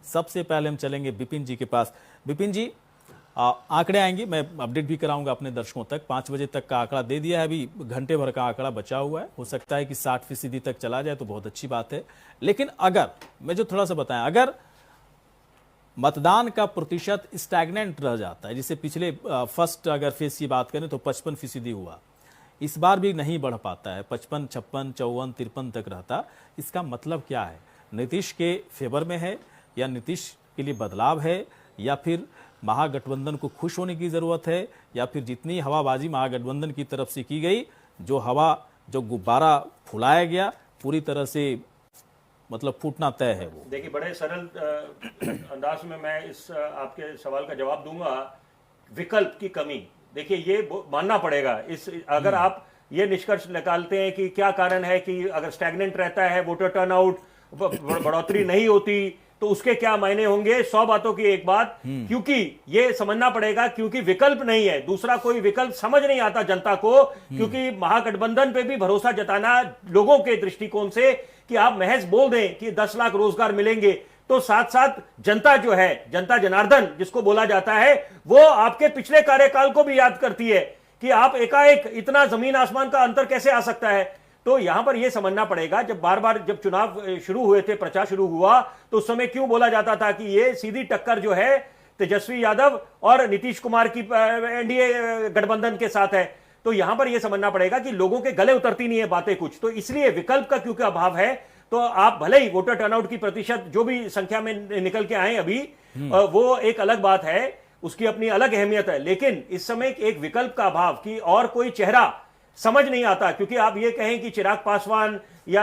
सबसे पहले हम चलेंगे विपिन जी के पास। विपिन जी, आंकड़े आएंगे, मैं अपडेट भी कराऊंगा अपने दर्शकों तक। 5 बजे तक का आंकड़ा दे दिया है, अभी घंटे भर का आंकड़ा बचा हुआ है। हो सकता है कि 60% तक चला जाए तो बहुत अच्छी बात है। लेकिन अगर मैं जो थोड़ा सा बताएं, अगर मतदान का प्रतिशत स्टैग्नेंट रह जाता है, जिसे पिछले फर्स्ट अगर फेज की बात करें तो 55% हुआ, इस बार भी नहीं बढ़ पाता है, 55, 56, 54, 53 तक रहता, इसका मतलब क्या है? नीतीश के फेवर में है, या नीतीश के लिए बदलाव है, या फिर महागठबंधन को खुश होने की जरूरत है, या फिर जितनी हवाबाजी महागठबंधन की तरफ से की गई, जो हवा, जो गुब्बारा फुलाया गया, पूरी तरह से मतलब फूटना तय है? वो देखिए, बड़े सरल अंदाज में मैं इस आपके सवाल का जवाब दूंगा। विकल्प की कमी, देखिए ये मानना पड़ेगा। इस अगर आप ये निष्कर्ष निकालते हैं कि क्या कारण है कि अगर स्टैग्नेंट रहता है, वोटर टर्नआउट बढ़ोतरी नहीं होती, तो उसके क्या मायने होंगे। 100 बातों की एक बात, क्योंकि ये समझना पड़ेगा, क्योंकि विकल्प नहीं है, दूसरा कोई विकल्प समझ नहीं आता जनता को। क्योंकि महागठबंधन पे भी भरोसा जताना लोगों के दृष्टिकोण से कि आप महज बोल दें कि 10 लाख रोजगार मिलेंगे, तो साथ साथ जनता जो है, जनता जनार्दन जिसको बोला जाता है, वो आपके पिछले कार्यकाल को भी याद करती है कि आप एकाएक इतना जमीन आसमान का अंतर कैसे आ सकता है। तो यहां पर यह समझना पड़ेगा, जब बार बार जब चुनाव शुरू हुए थे, प्रचार शुरू हुआ, तो उस समय क्यों बोला जाता था कि ये सीधी टक्कर जो है तेजस्वी यादव और नीतीश कुमार की एनडीए गठबंधन के साथ है। तो यहां पर यह समझना पड़ेगा कि लोगों के गले उतरती नहीं है बातें कुछ, तो इसलिए विकल्प का क्योंकि अभाव है, तो आप भले ही वोटर टर्नआउट की प्रतिशत जो भी संख्या में निकल के आए अभी, वो एक अलग बात है, उसकी अपनी अलग अहमियत है। लेकिन इस समय एक विकल्प का अभाव कि और कोई चेहरा समझ नहीं आता, क्योंकि आप ये कहें कि चिराग पासवान या